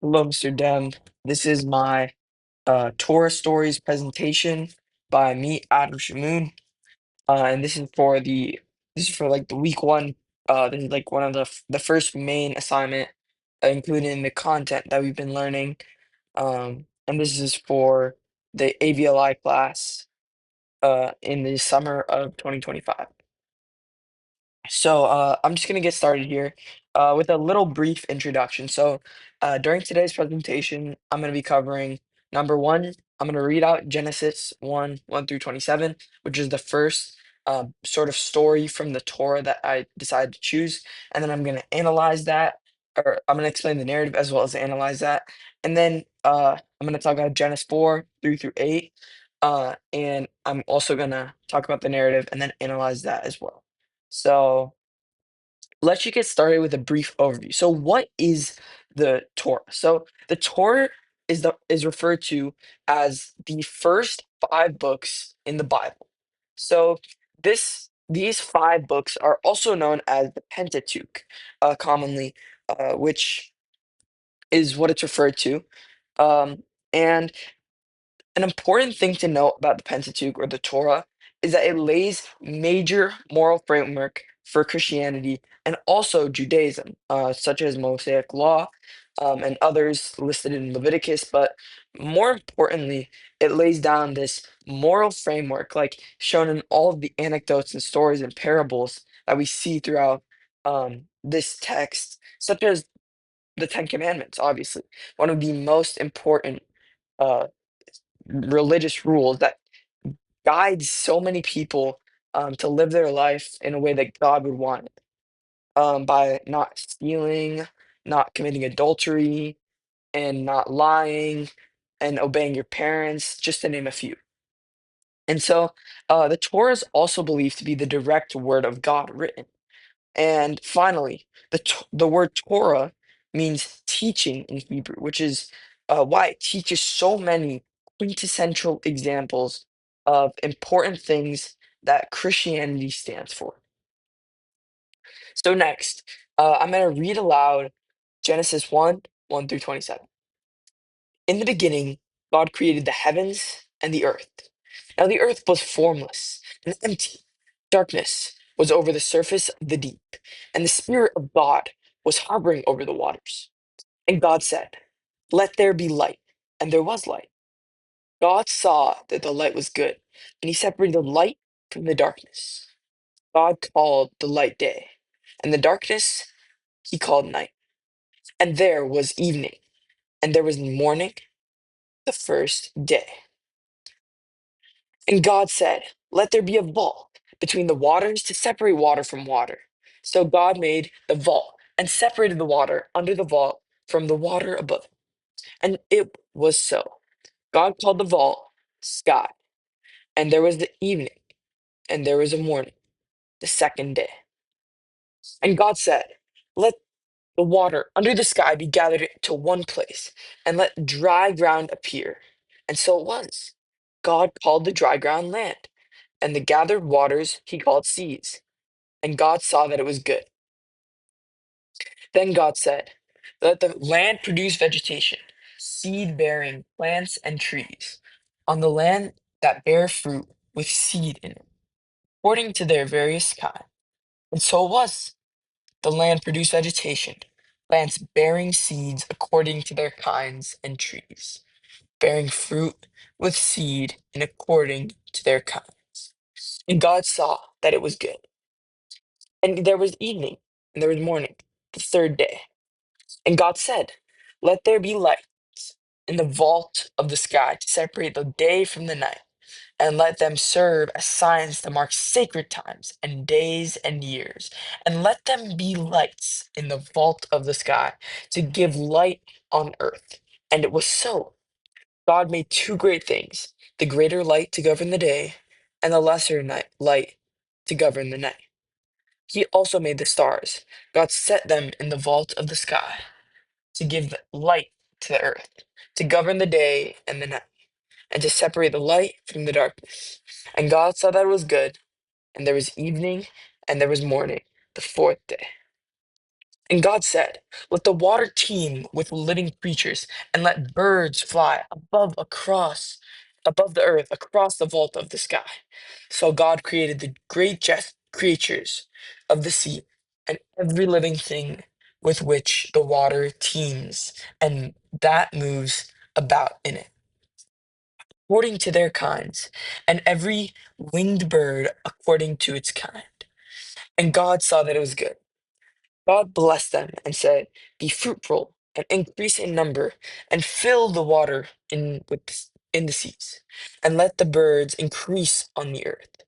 Hello, Mr. Dem. This is my Torah Stories presentation by me, Adam Shamoon. And this is for like the week one. This is like one of the first main assignment, including the content that we've been learning. And this is for the AVLI class in the summer of 2025. I'm just going to get started here with a little brief introduction. During today's presentation, I'm going to be covering number one, I'm going to read out Genesis 1 through 27, which is the first sort of story from the Torah that I decided to choose. And then I'm going to analyze that, or I'm going to explain the narrative as well as analyze that. And then I'm going to talk about Genesis 4 through 8. And I'm also going to talk about the narrative and then analyze that as well. So let's just get started with a brief overview. So what is the Torah? So the Torah is referred to as the first five books in the Bible. So these five books are also known as the Pentateuch, commonly, which is what it's referred to. And an important thing to note about the Pentateuch or the Torah is that it lays major moral framework for Christianity and also Judaism, such as Mosaic law and others listed in Leviticus. But more importantly, it lays down this moral framework, like shown in all of the anecdotes and stories and parables that we see throughout this text, such as the Ten Commandments, obviously, one of the most important uh, religious rules that guides so many people to live their life in a way that God would want it, by not stealing, not committing adultery, and not lying, and obeying your parents, just to name a few. And so the Torah is also believed to be the direct word of God written. And finally, the word Torah means teaching in Hebrew, which is why it teaches so many quintessential examples of important things that Christianity stands for. So next, I'm going to read aloud Genesis 1 through 27. In the beginning, God created the heavens and the earth. Now the earth was formless and empty. Darkness was over the surface of the deep, and the Spirit of God was hovering over the waters. And God said, "Let there be light." And there was light. God saw that the light was good, and he separated the light from the darkness. God called the light day, and the darkness he called night. And there was evening, and there was morning, the first day. And God said, "Let there be a vault between the waters to separate water from water." So God made the vault and separated the water under the vault from the water above it. And it was so. God called the vault sky. And there was the evening, and there was a morning, the second day. And God said, "Let the water under the sky be gathered to one place, and let dry ground appear." And so it was. God called the dry ground land, and the gathered waters he called seas. And God saw that it was good. Then God said, "Let the land produce vegetation, seed bearing plants and trees, on the land that bear fruit with seed in it, according to their various kinds." And so it was. The land produced vegetation, plants bearing seeds according to their kinds, and trees, bearing fruit with seed and according to their kinds. And God saw that it was good. And there was evening, and there was morning, the third day. And God said, "Let there be lights in the vault of the sky to separate the day from the night, and let them serve as signs to mark sacred times and days and years. And let them be lights in the vault of the sky to give light on earth." And it was so. God made two great things: the greater light to govern the day, and the lesser light to govern the night. He also made the stars. God set them in the vault of the sky to give light to the earth, to govern the day and the night, and to separate the light from the darkness. And God saw that it was good, and there was evening, and there was morning, the fourth day. And God said, "Let the water teem with living creatures, and let birds fly above the earth, across the vault of the sky." So God created the great creatures of the sea, and every living thing with which the water teems, and that moves about in it, according to their kinds, and every winged bird according to its kind. And God saw that it was good. God blessed them and said, "Be fruitful and increase in number, and fill the water in the seas, and let the birds increase on the earth."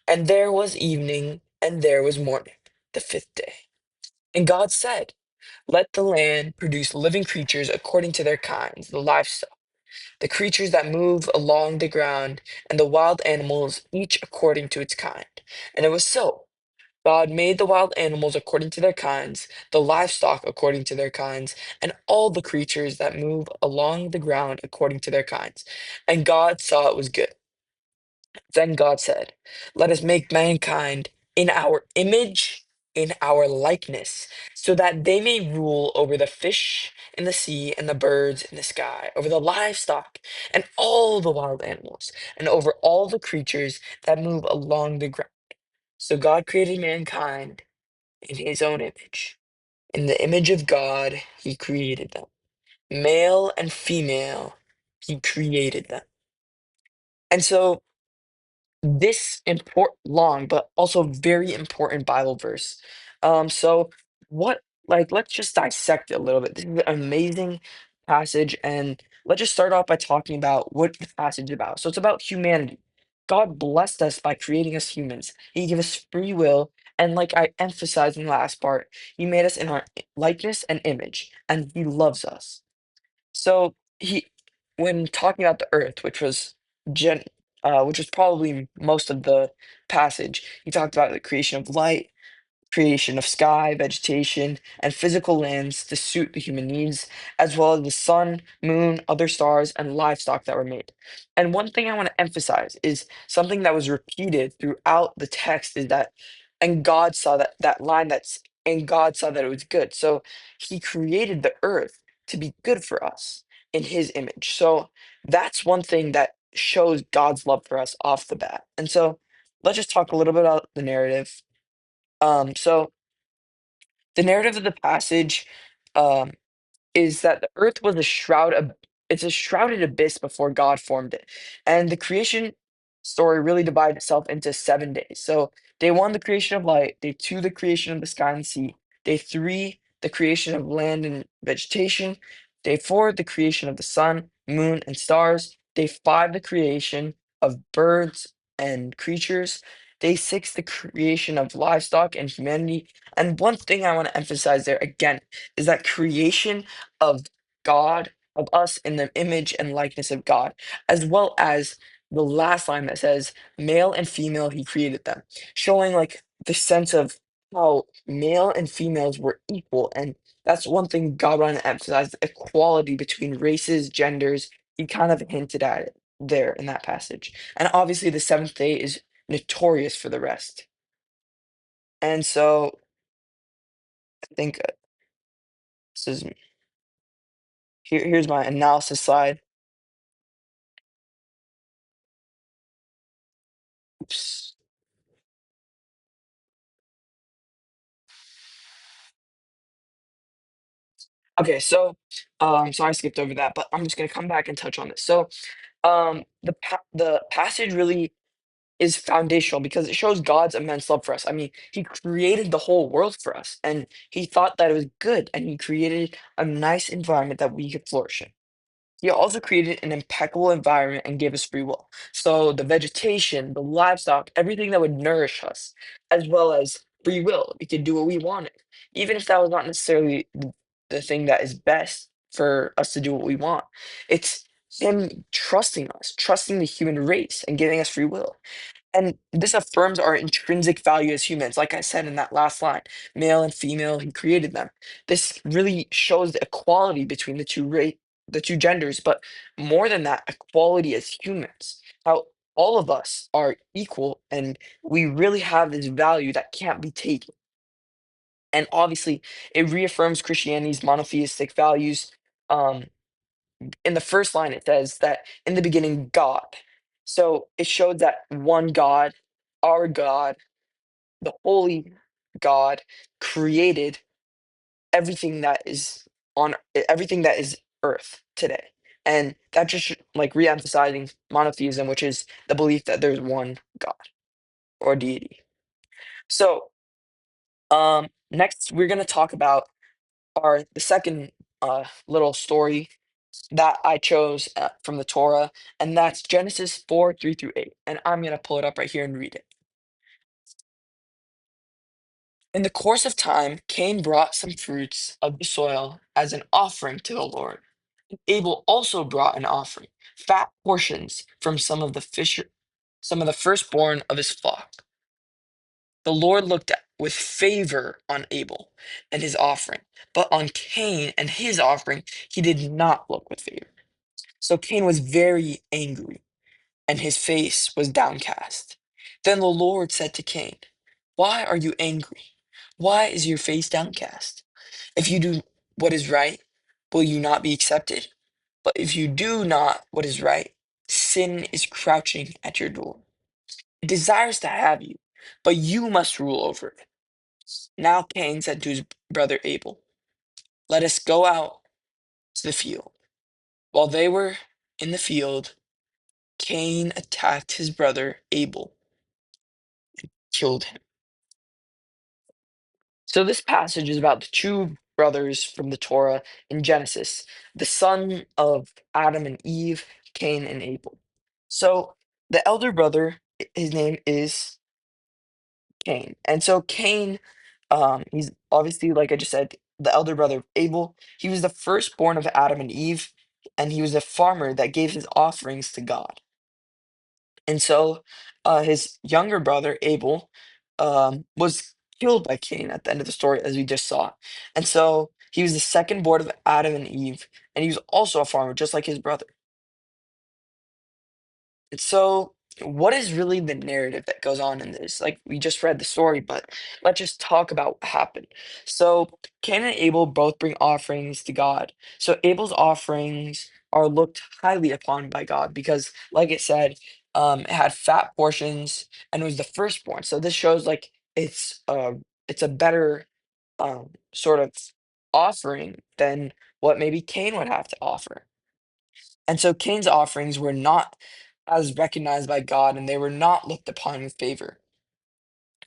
And there was evening, and there was morning, the fifth day. And God said, "Let the land produce living creatures according to their kinds, the livestock, the creatures that move along the ground, and the wild animals, each according to its kind." And it was so. God made the wild animals according to their kinds, the livestock according to their kinds, and all the creatures that move along the ground according to their kinds. And God saw it was good. Then God said, "Let us make mankind in our image, in our likeness, so that they may rule over the fish in the sea and the birds in the sky, over the livestock and all the wild animals, and over all the creatures that move along the ground." So God created mankind in his own image. In the image of God, he created them. Male and female, he created them. And so this important, long, but also very important Bible verse. So what, let's just dissect it a little bit. This is an amazing passage, and let's just start off by talking about what the passage is about. So it's about humanity. God blessed us by creating us humans. He gave us free will, and like I emphasized in the last part, He made us in our likeness and image, and He loves us. So when talking about the earth, gen, which was probably most of the passage, he talked about the creation of light, creation of sky, vegetation, and physical lands to suit the human needs, as well as the sun, moon, other stars, and livestock that were made. And one thing I want to emphasize is something that was repeated throughout the text is that, and God saw that line and God saw that it was good. So he created the earth to be good for us in his image. So that's one thing that shows God's love for us off the bat. And so let's just talk a little bit about the narrative. So the narrative of the passage um, is that the earth was it's a shrouded abyss before God formed it. And the creation story really divided itself into 7 days. So day one, the creation of light; day two, the creation of the sky and sea; day three, the creation of land and vegetation; day four, the creation of the sun, moon, and stars; day five, the creation of birds and creatures; day six, the creation of livestock and humanity. And one thing I want to emphasize there again is that creation of God, of us in the image and likeness of God, as well as the last line that says, "Male and female, he created them," showing like the sense of how male and females were equal. And that's one thing God wanted to emphasize, the equality between races, genders. He kind of hinted at it there in that passage. And obviously, the seventh day is notorious for the rest. And so I think this is here's my analysis slide. Oops. Okay, so I skipped over that, but I'm just gonna come back and touch on this. So, the passage really is foundational because it shows God's immense love for us. I mean, He created the whole world for us, and He thought that it was good, and He created a nice environment that we could flourish in. He also created an impeccable environment and gave us free will. So the vegetation, the livestock, everything that would nourish us, as well as free will. We could do what we wanted, even if that was not necessarily the thing that is best for us to do what we want. It's him trusting us, trusting the human race, and giving us free will. And this affirms our intrinsic value as humans. Like I said in that last line, male and female, he created them. This really shows the equality between the two genders, but more than that, equality as humans. How all of us are equal and we really have this value that can't be taken. And obviously, it reaffirms Christianity's monotheistic values. Um, in the first line, it says that in the beginning, God. So it showed that one God, our God, the holy God, created everything that is everything that is Earth today. And that just like re-emphasizing monotheism, which is the belief that there's one God or deity. So, next we're gonna talk about the second little story that I chose from the Torah, and that's Genesis 4 3 through 8. And I'm going to pull it up right here and read it. In the course of time, Cain brought some fruits of the soil as an offering to the Lord. Abel also brought an offering, fat portions from some of the firstborn of his flock. The Lord looked with favor on Abel and his offering, but on Cain and his offering, he did not look with favor. So Cain was very angry, and his face was downcast. Then the Lord said to Cain, "Why are you angry? Why is your face downcast? If you do what is right, will you not be accepted? But if you do not what is right, sin is crouching at your door. It desires to have you, but you must rule over it." Now Cain said to his brother Abel, "Let us go out to the field." While they were in the field, Cain attacked his brother Abel, killed him. So this passage is about the two brothers from the Torah in Genesis, the son of Adam and Eve, Cain and Abel. So the elder brother, his name is Cain. And so Cain, he's obviously, like I just said, the elder brother of Abel. He was the firstborn of Adam and Eve, and he was a farmer that gave his offerings to God. And so his younger brother, Abel, was killed by Cain at the end of the story, as we just saw. And so he was the second born of Adam and Eve, and he was also a farmer, just like his brother. And so, what is really the narrative that goes on in this? Like, we just read the story, but let's just talk about what happened. So, Cain and Abel both bring offerings to God. So, Abel's offerings are looked highly upon by God because, like it said, it had fat portions and it was the firstborn. So, this shows like it's a better sort of offering than what maybe Cain would have to offer. And so Cain's offerings were not as recognized by God, and they were not looked upon with favor.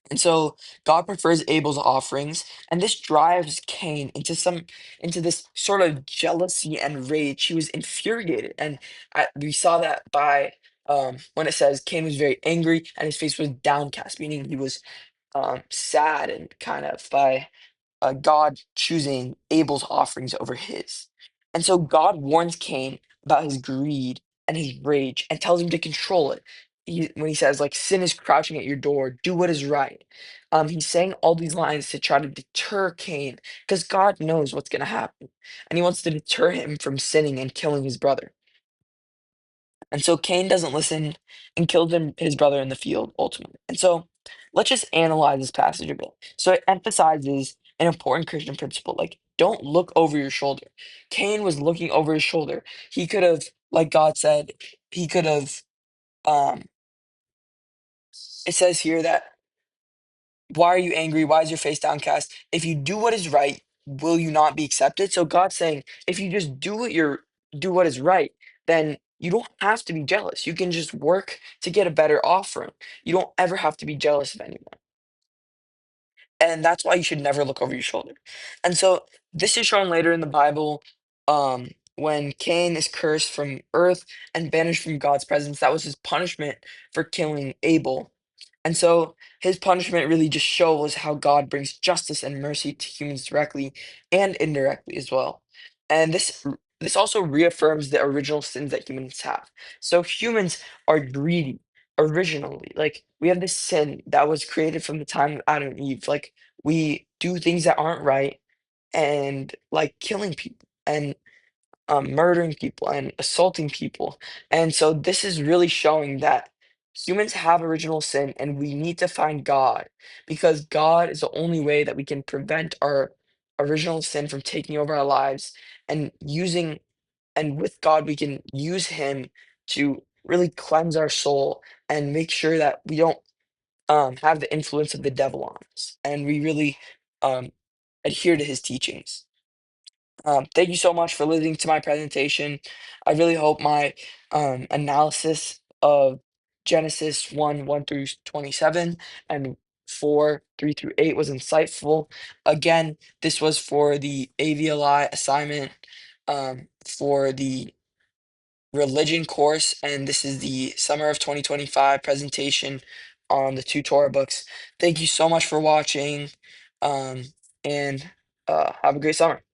And so God prefers Abel's offerings, and this drives Cain into this sort of jealousy and rage. He was infuriated, and we saw that by when it says Cain was very angry and his face was downcast, meaning he was sad and kind of by God choosing Abel's offerings over his. And so God warns Cain about his greed and his rage and tells him to control it. When he says, like, sin is crouching at your door, do what is right. He's saying all these lines to try to deter Cain because God knows what's going to happen. And he wants to deter him from sinning and killing his brother. And so Cain doesn't listen and kills his brother in the field ultimately. And so let's just analyze this passage a bit. So it emphasizes an important Christian principle, like don't look over your shoulder. Cain was looking over his shoulder. He could have, like God said, he could have um it says here that why are you angry? Why is your face downcast? If you do what is right, will you not be accepted? So God's saying, if you just do what is right, then you don't have to be jealous. You can just work to get a better offering. You don't ever have to be jealous of anyone. And that's why you should never look over your shoulder. And so this is shown later in the Bible, when Cain is cursed from earth and banished from God's presence. That was his punishment for killing Abel. And so his punishment really just shows how God brings justice and mercy to humans directly and indirectly as well. And this also reaffirms the original sins that humans have. So humans are greedy originally. Like we have this sin that was created from the time of Adam and Eve. Like we do things that aren't right and like killing people and murdering people and assaulting people. And so this is really showing that Humans have original sin, and we need to find God because God is the only way that we can prevent our original sin from taking over our lives and using, and with God, we can use Him to really cleanse our soul and make sure that we don't have the influence of the devil on us, and we really um, adhere to His teachings. Thank you so much for listening to my presentation. I really hope my analysis of Genesis 1 through 27 and 4 3 through 8 was insightful. Again, this was for the AVLI assignment for the religion course, and this is the summer of 2025 presentation on the two Torah books. Thank you so much for watching, um, and have a great summer.